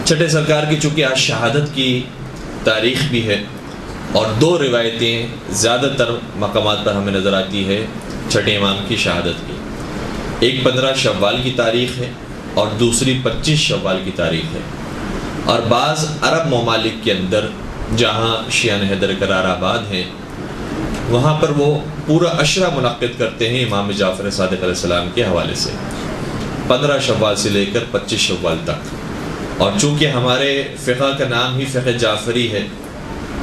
چھٹے سرکار کی چونکہ آج شہادت کی تاریخ بھی ہے، اور دو روایتیں زیادہ تر مقامات پر ہمیں نظر آتی ہے چھٹے امام کی شہادت کی، ایک 15 شوال کی تاریخ ہے اور دوسری 25 شوال کی تاریخ ہے۔ اور بعض عرب ممالک کے اندر جہاں شیعہ حیدر قرار آباد ہیں وہاں پر وہ پورا عشرہ منعقد کرتے ہیں امام جعفر صادق علیہ السلام کے حوالے سے، 15 شوال سے لے کر 25 شوال تک۔ اور چونکہ ہمارے فقہ کا نام ہی فقہ جعفری ہے،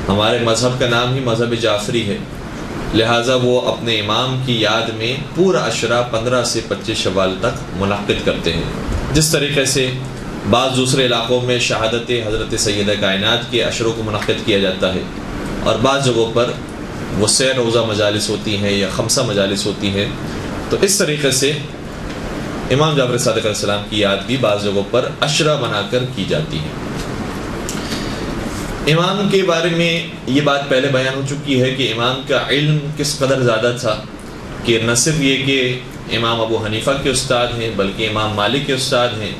ہمارے مذہب کا نام ہی مذہب جعفری ہے، لہٰذا وہ اپنے امام کی یاد میں پورا عشرہ 15 سے 25 شوال تک منعقد کرتے ہیں، جس طریقے سے بعض دوسرے علاقوں میں شہادت حضرت سیدہ کائنات کے عشروں کو منعقد کیا جاتا ہے، اور بعض جگہوں پر وہ 3 روزہ مجالس ہوتی ہیں یا 5 مجالس ہوتی ہیں۔ تو اس طریقے سے امام جعفر صادق علیہ السلام کی یاد بھی بعض جگہوں پر عشرہ بنا کر کی جاتی ہے۔ امام کے بارے میں یہ بات پہلے بیان ہو چکی ہے کہ امام کا علم کس قدر زیادہ تھا، کہ نہ صرف یہ کہ امام ابو حنیفہ کے استاد ہیں بلکہ امام مالک کے استاد ہیں،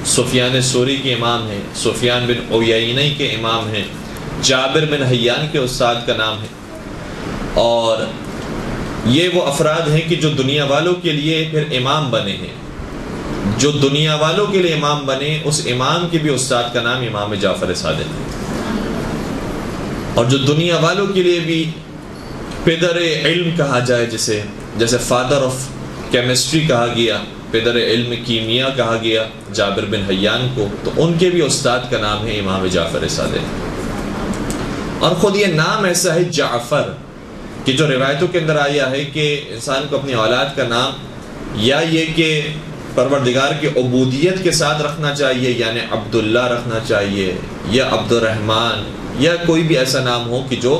سفیان ثوری کے امام ہیں، سفیان بن عیینہ کے امام ہیں، جابر بن حیان کے استاد کا نام ہے۔ اور یہ وہ افراد ہیں کہ جو دنیا والوں کے لیے پھر امام بنے ہیں، جو دنیا والوں کے لیے امام بنے، اس امام کے بھی استاد کا نام امام جعفر صادق ہے، اور جو دنیا والوں کے لیے بھی پدر علم کہا جائے، جیسے فادر آف کیمسٹری کہا گیا، پدر علم کیمیا کہا گیا جابر بن حیان کو، تو ان کے بھی استاد کا نام ہے امام جعفر صادق۔ اور خود یہ نام ایسا ہے جعفر کہ جو روایتوں کے اندر آیا ہے کہ انسان کو اپنی اولاد کا نام یا یہ کہ پروردگار کی عبودیت کے ساتھ رکھنا چاہیے، یعنی عبداللہ رکھنا چاہیے یا عبد الرحمن، یا کوئی بھی ایسا نام ہو کہ جو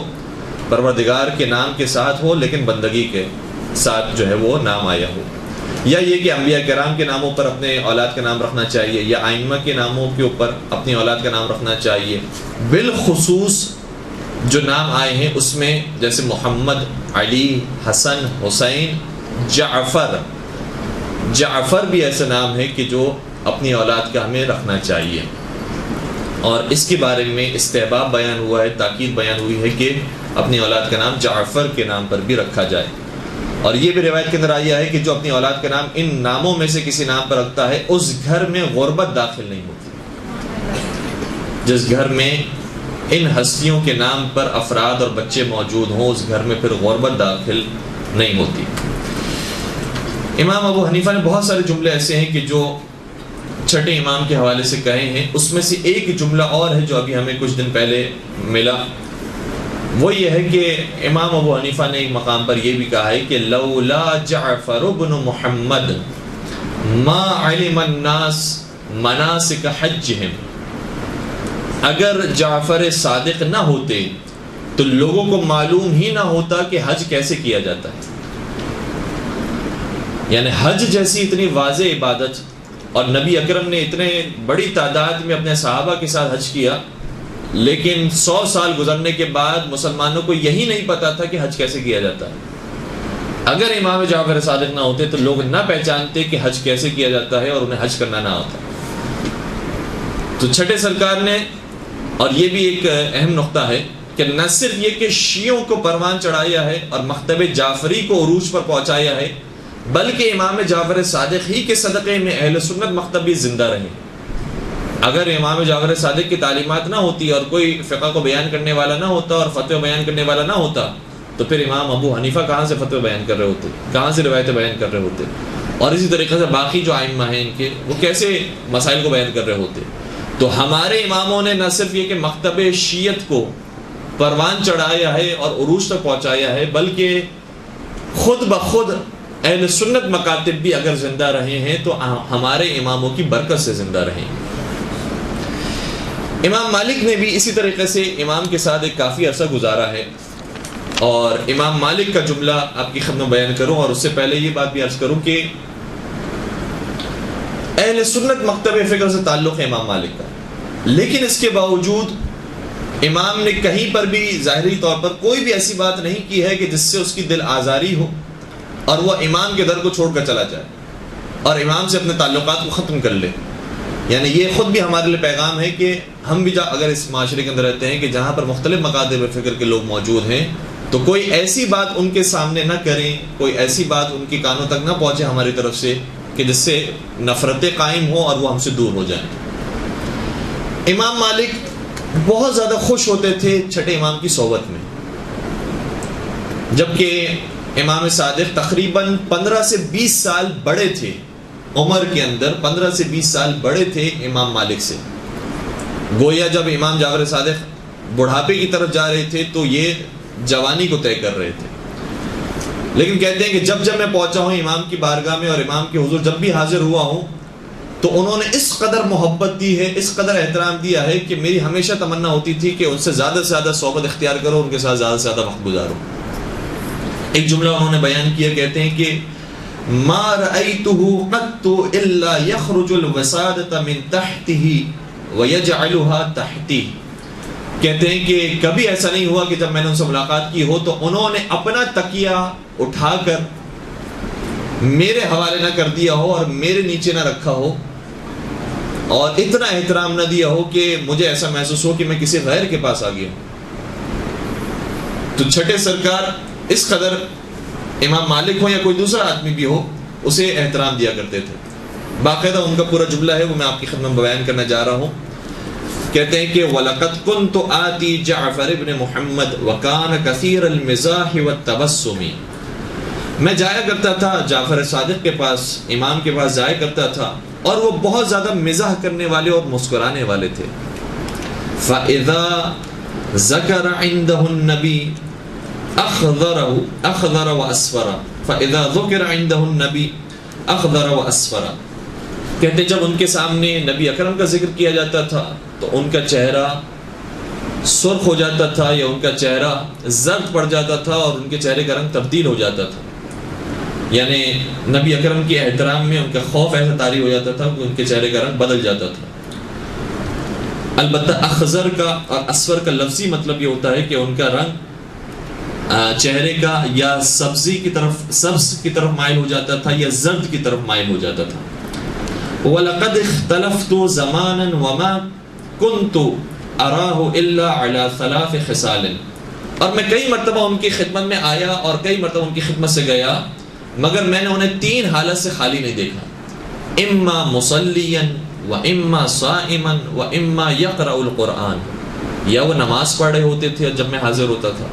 پروردگار کے نام کے ساتھ ہو لیکن بندگی کے ساتھ جو ہے وہ نام آیا ہو، یا یہ کہ انبیاء کرام کے ناموں پر اپنے اولاد کا نام رکھنا چاہیے، یا ائمہ کے ناموں کے اوپر اپنی اولاد کا نام رکھنا چاہیے۔ بالخصوص جو نام آئے ہیں اس میں جیسے محمد، علی، حسن، حسین، جعفر بھی ایسا نام ہے کہ جو اپنی اولاد کا ہمیں رکھنا چاہیے، اور اس کے بارے میں استحباب بیان ہوا ہے، تاکید بیان ہوئی ہے کہ اپنی اولاد کا نام جعفر کے نام پر بھی رکھا جائے۔ اور یہ بھی روایت کے اندر آیا ہے کہ جو اپنی اولاد کا نام ان ناموں میں سے کسی نام پر رکھتا ہے اس گھر میں غربت داخل نہیں ہوتی، جس گھر میں ان ہستیوں کے نام پر افراد اور بچے موجود ہوں اس گھر میں پھر غربت داخل نہیں ہوتی۔ امام ابو حنیفہ نے بہت سارے جملے ایسے ہیں کہ جو چھٹے امام کے حوالے سے کہے ہیں، اس میں سے ایک جملہ اور ہے جو ابھی ہمیں کچھ دن پہلے ملا، وہ یہ ہے کہ امام ابو حنیفہ نے ایک مقام پر یہ بھی کہا ہے کہ لولا جعفر بن محمد ما علم الناس مناسک حجہم، اگر جعفر صادق نہ ہوتے تو لوگوں کو معلوم ہی نہ ہوتا کہ حج کیسے کیا جاتا ہے۔ یعنی حج جیسی اتنی واضح عبادت، اور نبی اکرم نے اتنے بڑی تعداد میں اپنے صحابہ کے ساتھ حج کیا، لیکن 100 سال گزرنے کے بعد مسلمانوں کو یہی نہیں پتا تھا کہ حج کیسے کیا جاتا ہے۔ اگر امام جعفر صادق نہ ہوتے تو لوگ نہ پہچانتے کہ حج کیسے کیا جاتا ہے اور انہیں حج کرنا نہ ہوتا۔ تو چھٹے سرکار نے، اور یہ بھی ایک اہم نقطہ ہے کہ نہ صرف یہ کہ شیعوں کو پروان چڑھایا ہے اور مکتب جعفری کو عروج پر پہنچایا ہے، بلکہ امام جعفر صادق ہی کے صدقے میں اہل سنت مکتب بھی زندہ رہے۔ اگر امام جعفر صادق کی تعلیمات نہ ہوتی اور کوئی فقہ کو بیان کرنے والا نہ ہوتا اور فتوی بیان کرنے والا نہ ہوتا تو پھر امام ابو حنیفہ کہاں سے فتوی بیان کر رہے ہوتے، کہاں سے روایتیں بیان کر رہے ہوتے، اور اسی طریقے سے باقی جو ائمہ ہیں ان کے وہ کیسے مسائل کو بیان کر رہے ہوتے۔ تو ہمارے اماموں نے نہ صرف یہ کہ مکتب شیعت کو پروان چڑھایا ہے اور عروج تک پہنچایا ہے، بلکہ خود بخود اہل سنت مکاتب بھی اگر زندہ رہے ہیں تو ہمارے اماموں کی برکت سے زندہ رہے ہیں۔ امام مالک نے بھی اسی طریقے سے امام کے ساتھ ایک کافی عرصہ گزارا ہے، اور امام مالک کا جملہ آپ کی خدمت بیان کروں، اور اس سے پہلے یہ بات بھی عرض کروں کہ اہل سنت مکتب فکر سے تعلق ہے امام مالک کا، لیکن اس کے باوجود امام نے کہیں پر بھی ظاہری طور پر کوئی بھی ایسی بات نہیں کی ہے کہ جس سے اس کی دل آزاری ہو اور وہ امام کے در کو چھوڑ کر چلا جائے اور امام سے اپنے تعلقات کو ختم کر لے۔ یعنی یہ خود بھی ہمارے لیے پیغام ہے کہ ہم بھی اگر اس معاشرے کے اندر رہتے ہیں کہ جہاں پر مختلف مکاتب فکر کے لوگ موجود ہیں تو کوئی ایسی بات ان کے سامنے نہ کریں، کوئی ایسی بات ان کے کانوں تک نہ پہنچے ہماری طرف سے کہ جس سے نفرتیں قائم ہوں اور وہ ہم سے دور ہو جائیں۔ امام مالک بہت زیادہ خوش ہوتے تھے چھٹے امام کی صحبت میں، جبکہ امام صادق تقریباً 15 سے 20 سال بڑے تھے، عمر کے اندر 15 سے 20 سال بڑے تھے امام مالک سے۔ گویا جب امام جعفر صادق بڑھاپے کی طرف جا رہے تھے تو یہ جوانی کو طے کر رہے تھے، لیکن کہتے ہیں کہ جب میں پہنچا ہوں امام کی بارگاہ میں اور امام کے حضور جب بھی حاضر ہوا ہوں تو انہوں نے اس قدر محبت دی ہے، اس قدر احترام دیا ہے کہ میری ہمیشہ تمنا ہوتی تھی کہ ان سے زیادہ صحبت اختیار کرو، ان کے ساتھ زیادہ وقت گزارو۔ ایک جملہ انہوں نے بیان کیا، کہتے ہیں کہ ما رأيته قط الا يخرج الوسادة من تحته ويجعلها تحتي، کہتے ہیں کہ کبھی ایسا نہیں ہوا کہ جب میں نے ان سے ملاقات کی ہو تو انہوں نے اپنا تکیہ اٹھا کر میرے حوالے نہ کر دیا ہو اور میرے نیچے نہ رکھا ہو، اور اتنا احترام نہ دیا ہو کہ مجھے ایسا محسوس ہو کہ میں کسی غیر کے پاس آ گیا ہوں۔ تو چھٹے سرکار اس قدر امام مالک ہو یا کوئی دوسرا آدمی بھی ہو اسے احترام دیا کرتے تھے۔ باقاعدہ ان کا پورا جملہ ہے، وہ میں آپ کی خدمت میں بیان کرنا جا رہا ہوں۔ کہتے ہیں کہ وَلَقَدْ كُنْتُ آتِي جعفر ابن محمد وَكَانَ كَثِيرَ الْمِزَاحِ وَالتَّبَسُّمِ، میں جایا کرتا تھا جعفر صادق کے پاس، امام کے پاس جایا کرتا تھا، اور وہ بہت زیادہ مزاح کرنے والے اور مسکرانے والے تھے۔ فَإِذَا ذَكَرَ عِنْدَهُ النَّبِي أَخْضَرَ وَأَصْفَرَ فَإِذَا ذُكِرَ عِنْدَهُ النَّبِي أَخْضَرَ وَأَصْفَرَ، کہتے جب ان کے سامنے نبی اکرم کا ذکر کیا جاتا تھا تو ان کا چہرہ سرخ ہو جاتا تھا یا ان کا چہرہ زرد پڑ جاتا تھا اور ان کے چہرے کا رنگ تبدیل ہو جاتا تھا، یعنی نبی اکرم کے احترام میں ان کا خوف ایسا طاری ہو جاتا تھا کہ ان کے چہرے کا رنگ بدل جاتا تھا۔ البتہ اخضر کا اور اصفر کا لفظی مطلب یہ ہوتا ہے کہ ان کا رنگ چہرے کا یا سبز کی طرف مائل ہو جاتا تھا یا زرد کی طرف مائل ہو جاتا تھا۔ وَلَقَدْ اخْتَلَفْتُ زَمَانًا وَمَا كُنْتُ أَرَاهُ إِلَّا عَلَى ثَلَاثِ خِصَالٍ، اور میں کئی مرتبہ ان کی خدمت میں آیا اور کئی مرتبہ ان کی خدمت سے گیا، مگر میں نے انہیں 3 حالت سے خالی نہیں دیکھا، اما مصلیًا وَإِمَّا صَائِمًا وَإِمَّا يَقْرَأُ الْقُرْآنَ، یا وہ نماز پڑھ رہے ہوتے تھے جب میں حاضر ہوتا تھا،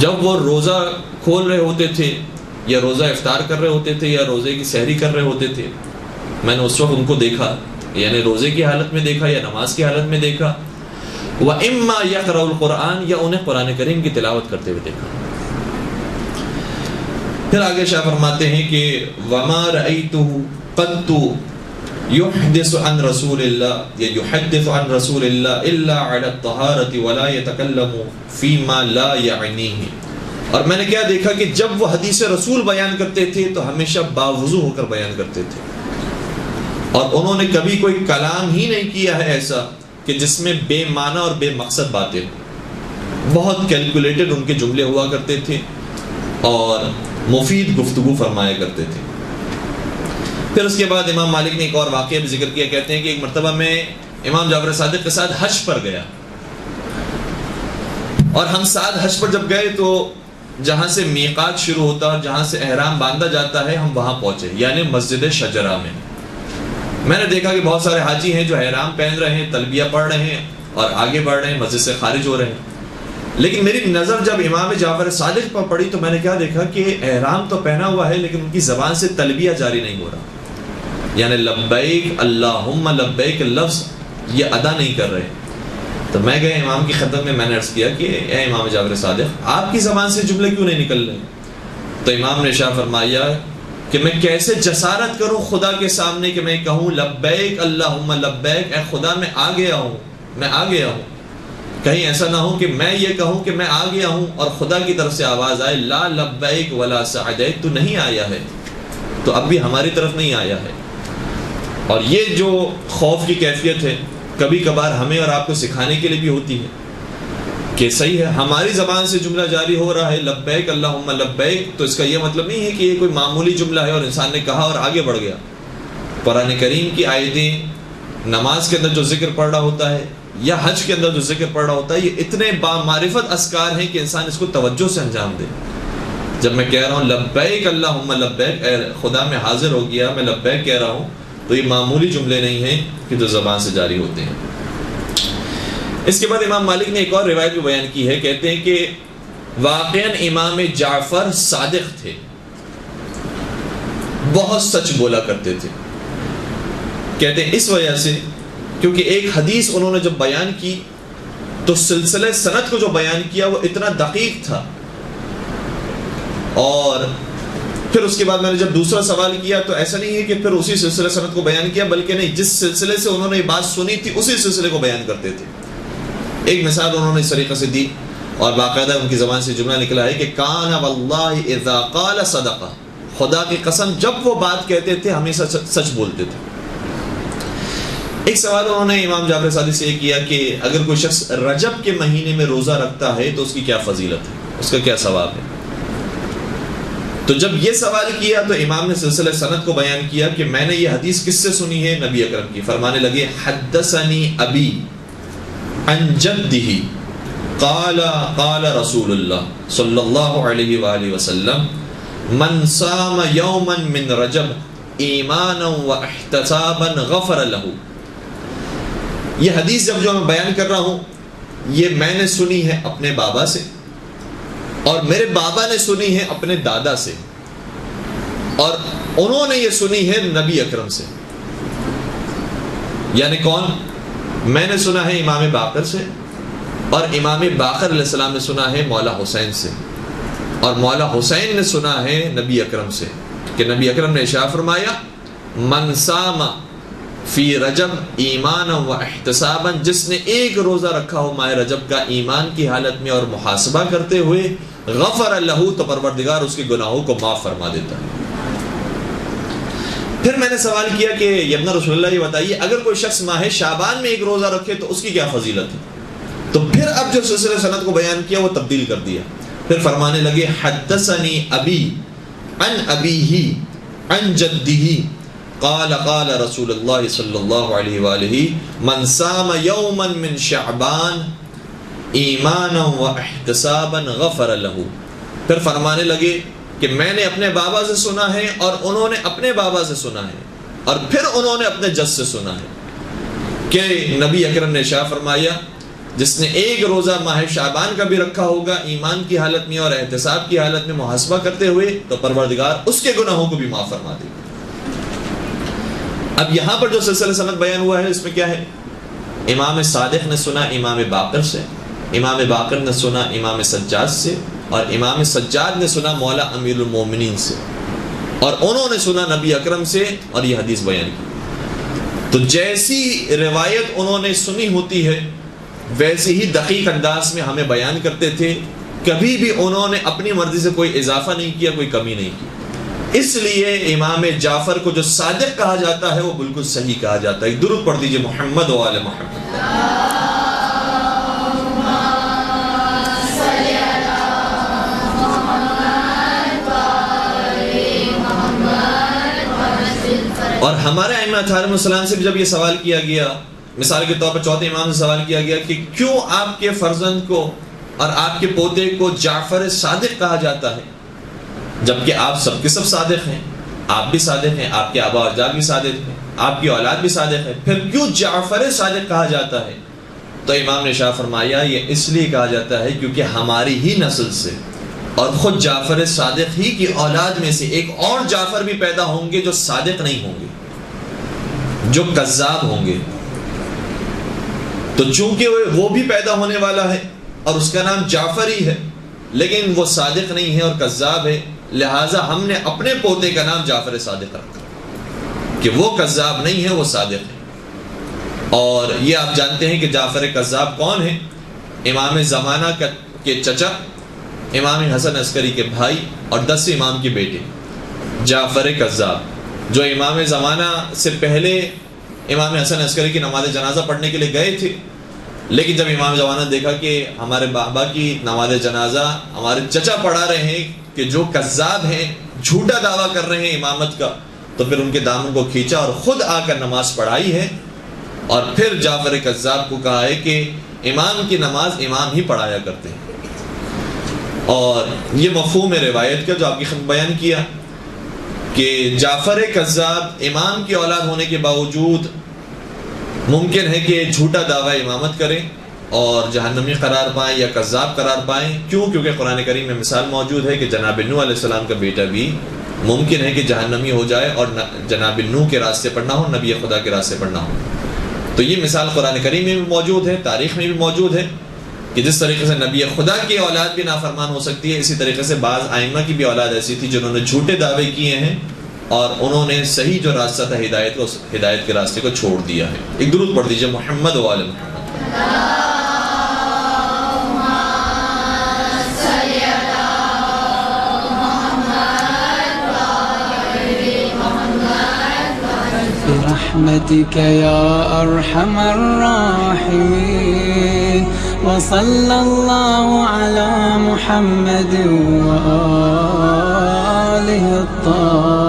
جب وہ روزہ کھول رہے ہوتے تھے یا روزہ افطار کر رہے ہوتے تھے یا روزے کی سحری کر رہے ہوتے تھے، میں نے اس وقت ان کو دیکھا، یعنی روزے کی حالت میں دیکھا یا نماز کی حالت میں دیکھا، وَإِمَّا يَقْرَأُ الْقُرْآنَ، یا انہیں قرآن کریم کی تلاوت کرتے ہوئے دیکھا۔ پھر آگے شاہ فرماتے ہیں کہ وَمَا رَأَيْتُهُ قَدْ يُحْدِثُ عَنْ رَسُولِ اللَّهِ یا يُحَدِّثُ عَنْ رَسُولِ اللَّهِ إِلَّا عَلَى الطَّهَارَةِ وَلَا يَتَكَلَّمُ فِي مَا لَا يَعْنِيهِ، اور میں نے کیا دیکھا کہ جب وہ حدیث رسول بیان کرتے تھے تو ہمیشہ باوضو ہو کر بیان کرتے تھے، اور انہوں نے کبھی کوئی کلام ہی نہیں کیا ہے ایسا کہ جس میں بے معنی اور بے مقصد باتیں، بہت کیلکولیٹڈ ان کے جملے ہوا کرتے تھے اور مفید گفتگو فرمایا کرتے تھے۔ پھر اس کے بعد امام مالک نے ایک اور واقعہ بھی ذکر کیا، کہتے ہیں کہ ایک مرتبہ میں امام جعفر صادق کے ساتھ حج پر گیا، اور ہم ساتھ حج پر جب گئے تو جہاں سے میقات شروع ہوتا ہے، جہاں سے احرام باندھا جاتا ہے، ہم وہاں پہنچے، یعنی مسجد شجرہ میں۔ میں نے دیکھا کہ بہت سارے حاجی ہیں جو احرام پہن رہے ہیں، تلبیہ پڑھ رہے ہیں اور آگے بڑھ رہے ہیں، مسجد سے خارج ہو رہے ہیں، لیکن میری نظر جب امام جعفر صادق پر پڑی تو میں نے کیا دیکھا کہ احرام تو پہنا ہوا ہے لیکن ان کی زبان سے تلبیہ جاری نہیں ہو رہا، یعنی لبیک اللہم لبیک لفظ یہ ادا نہیں کر رہے۔ تو میں گئے امام کی خدمت میں نے عرض کیا کہ اے امام جعفر صادق، آپ کی زبان سے جملے کیوں نہیں نکل رہے؟ تو امام نے ارشاد فرمایا کہ میں کیسے جسارت کروں خدا کے سامنے کہ میں کہوں لبیک اللہم لبیک، اے خدا میں آ گیا ہوں، میں آ گیا ہوں۔ کہیں ایسا نہ ہو کہ میں یہ کہوں کہ میں آ گیا ہوں اور خدا کی طرف سے آواز آئے لا لبیک ولا سعدیک، تو نہیں آیا ہے، تو اب بھی ہماری طرف نہیں آیا ہے۔ اور یہ جو خوف کی کیفیت ہے کبھی کبھار ہمیں اور آپ کو سکھانے کے لیے بھی ہوتی ہے کہ صحیح ہے ہماری زبان سے جملہ جاری ہو رہا ہے لبیک اللہم لبیک، تو اس کا یہ مطلب نہیں ہے کہ یہ کوئی معمولی جملہ ہے اور انسان نے کہا اور آگے بڑھ گیا۔ قرآن کریم کی آیتیں نماز کے اندر جو ذکر پڑھ رہا ہوتا ہے یا حج کے اندر جو ذکر پڑھ رہا ہوتا ہے، یہ اتنے بامعرفت اذکار ہیں کہ انسان اس کو توجہ سے انجام دے. جب میں کہہ رہا ہوں لبیک اللہم لبیک، اے خدا میں حاضر ہو گیا، میں لبیک کہہ رہا ہوں، تو یہ معمولی جملے نہیں ہیں کہ جو زبان سے جاری ہوتے ہیں. اس کے بعد امام مالک نے ایک اور روایت بھی بیان کی ہے. کہتے ہیں کہ واقعاً امام جعفر صادق تھے، بہت سچ بولا کرتے تھے. کہتے ہیں اس وجہ سے کیونکہ ایک حدیث انہوں نے جب بیان کی تو سلسلہ سند کو جو بیان کیا وہ اتنا دقیق تھا. اور پھر اس کے بعد میں نے جب دوسرا سوال کیا تو ایسا نہیں ہے کہ پھر اسی سلسلہ سند کو بیان کیا، بلکہ نہیں، جس سلسلے سے انہوں نے یہ بات سنی تھی اسی سلسلے کو بیان کرتے تھے. ایک مثال انہوں نے اس طریقے سے دی اور باقاعدہ ان کی زبان سے جملہ نکلا ہے کہ کان واللہ اذا قال صدقہ، خدا کی قسم جب وہ بات کہتے تھے ہمیشہ سچ بولتے تھے. ایک سوال انہوں نے امام جعفر صادق سے یہ کیا کہ اگر کوئی شخص رجب کے مہینے میں روزہ رکھتا ہے تو اس کی کیا فضیلت ہے، اس کا کیا ثواب ہے. تو جب یہ سوال کیا تو امام نے سلسلہ سند کو بیان کیا کہ میں نے یہ حدیث کس سے سنی ہے، نبی اکرم کی. فرمانے لگے حدثنی ابی عن جدہ قال قال رسول اللہ صلی اللہ علیہ وآلہ وسلم من صام یوما من رجب ایمانا واحتسابا غفر لہ. یہ حدیث جب جو میں بیان کر رہا ہوں یہ میں نے سنی ہے اپنے بابا سے، اور میرے بابا نے سنی ہے اپنے دادا سے، اور انہوں نے یہ سنی ہے نبی اکرم سے. یعنی کون؟ میں نے سنا ہے امام باقر سے، اور امام باقر علیہ السلام نے سنا ہے مولا حسین سے، اور مولا حسین نے سنا ہے نبی اکرم سے کہ نبی اکرم نے ارشاد فرمایا من صام فی رجب ایمانا و احتسابا، جس نے ایک روزہ رکھا ہو ماہ رجب کا ایمان کی حالت میں اور محاسبہ کرتے ہوئے، غفر لہ، تو پروردگار اس کے گناہوں کو معاف فرما دیتا ہے. پھر میں نے سوال کیا کہ ابن رسول اللہ یہ بتائیے اگر کوئی شخص ماہ شعبان میں ایک روزہ رکھے تو اس کی کیا فضیلت ہے. تو پھر اب جو سلسلہ سند کو بیان کیا وہ تبدیل کر دیا. پھر فرمانے لگے حدثنی ابی عن ابیہ عن جدہ قال قال رسول اللہ صلی اللہ علیہ وآلہ من صام یوما من شعبان ایمانا واحتسابا غفر لہ. پھر فرمانے لگے کہ میں نے اپنے بابا سے سنا ہے اور انہوں نے اپنے بابا سے سنا ہے اور پھر انہوں نے اپنے جد سے سنا ہے کہ نبی اکرم نے ارشاد فرمایا جس نے ایک روزہ ماہ شعبان کا بھی رکھا ہوگا ایمان کی حالت میں اور احتساب کی حالت میں محاسبہ کرتے ہوئے تو پروردگار اس کے گناہوں کو بھی معاف فرما دے گا. اب یہاں پر جو سلسلہ سند بیان ہوا ہے اس میں کیا ہے؟ امام صادق نے سنا امام باقر سے، امام باقر نے سنا امام سجاد سے، اور امام سجاد نے سنا مولا امیر المومنین سے، اور انہوں نے سنا نبی اکرم سے اور یہ حدیث بیان کی. تو جیسی روایت انہوں نے سنی ہوتی ہے ویسے ہی دقیق انداز میں ہمیں بیان کرتے تھے. کبھی بھی انہوں نے اپنی مرضی سے کوئی اضافہ نہیں کیا، کوئی کمی نہیں کی. اس لیے امام جعفر کو جو صادق کہا جاتا ہے وہ بالکل صحیح کہا جاتا ہے. درود پڑھ دیجئے محمد و آل محمد. اور ہمارے ائمہ علیہم السلام سے بھی جب یہ سوال کیا گیا، مثال کے طور پر چوتھے امام سے سوال کیا گیا کہ کیوں آپ کے فرزند کو اور آپ کے پوتے کو جعفر صادق کہا جاتا ہے جبکہ آپ سب کے سب صادق ہیں، آپ بھی صادق ہیں، آپ کے آبا و اجداد بھی صادق ہیں، آپ کی اولاد بھی صادق ہے، پھر کیوں جعفر صادق کہا جاتا ہے؟ تو امام نے شاہ فرمایا یہ اس لیے کہا جاتا ہے کیونکہ ہماری ہی نسل سے اور خود جعفر صادق ہی کی اولاد میں سے ایک اور جعفر بھی پیدا ہوں گے جو صادق نہیں ہوں گے، جو کذاب ہوں گے. تو چونکہ وہ بھی پیدا ہونے والا ہے اور اس کا نام جعفر ہی ہے لیکن وہ صادق نہیں ہے اور کذاب ہے، لہٰذا ہم نے اپنے پوتے کا نام جعفر صادق رکھا کہ وہ کذاب نہیں ہے، وہ صادق ہے. اور یہ آپ جانتے ہیں کہ جعفر کذاب کون ہے؟ امام زمانہ کے چچا، امام حسن عسکری کے بھائی اور 10 امام کے بیٹے جعفر کذاب، جو امام زمانہ سے پہلے امام حسن عسکری کی نماز جنازہ پڑھنے کے لیے گئے تھے، لیکن جب امام زمانہ نے دیکھا کہ ہمارے بابا کی نماز جنازہ ہمارے چچا پڑھا رہے ہیں کہ جو کذاب ہیں، جھوٹا دعویٰ کر رہے ہیں امامت کا، تو پھر ان کے دامن کو کھینچا اور خود آ کر نماز پڑھائی ہے. اور پھر جعفر کذاب کو کہا ہے کہ امام کی نماز امام ہی پڑھایا کرتے ہیں. اور یہ مفہوم روایت کا جو آپ کی خدمت بیان کیا کہ جعفر کذاب امام کی اولاد ہونے کے باوجود ممکن ہے کہ جھوٹا دعویٰ امامت کریں اور جہنمی قرار پائیں یا کذاب قرار پائیں. کیوں؟ کیونکہ قرآن کریم میں مثال موجود ہے کہ جناب نوح علیہ السلام کا بیٹا بھی ممکن ہے کہ جہنمی ہو جائے اور جناب نوح کے راستے پر نہ ہو، نبی خدا کے راستے پر نہ ہو. تو یہ مثال قرآن کریم میں بھی موجود ہے، تاریخ میں بھی موجود ہے کہ جس طریقے سے نبی خدا کی اولاد بھی نافرمان ہو سکتی ہے، اسی طریقے سے بعض ائمہ کی بھی اولاد ایسی تھی جنہوں نے جھوٹے دعوے کیے ہیں اور انہوں نے صحیح جو راستہ تھا ہدایت کے راستے کو چھوڑ دیا ہے. ایک درود پڑھ دیجئے محمد و آل محمد. برحمتك يا أرحم الراحمين وصلى الله على محمد وآله الطاهرين.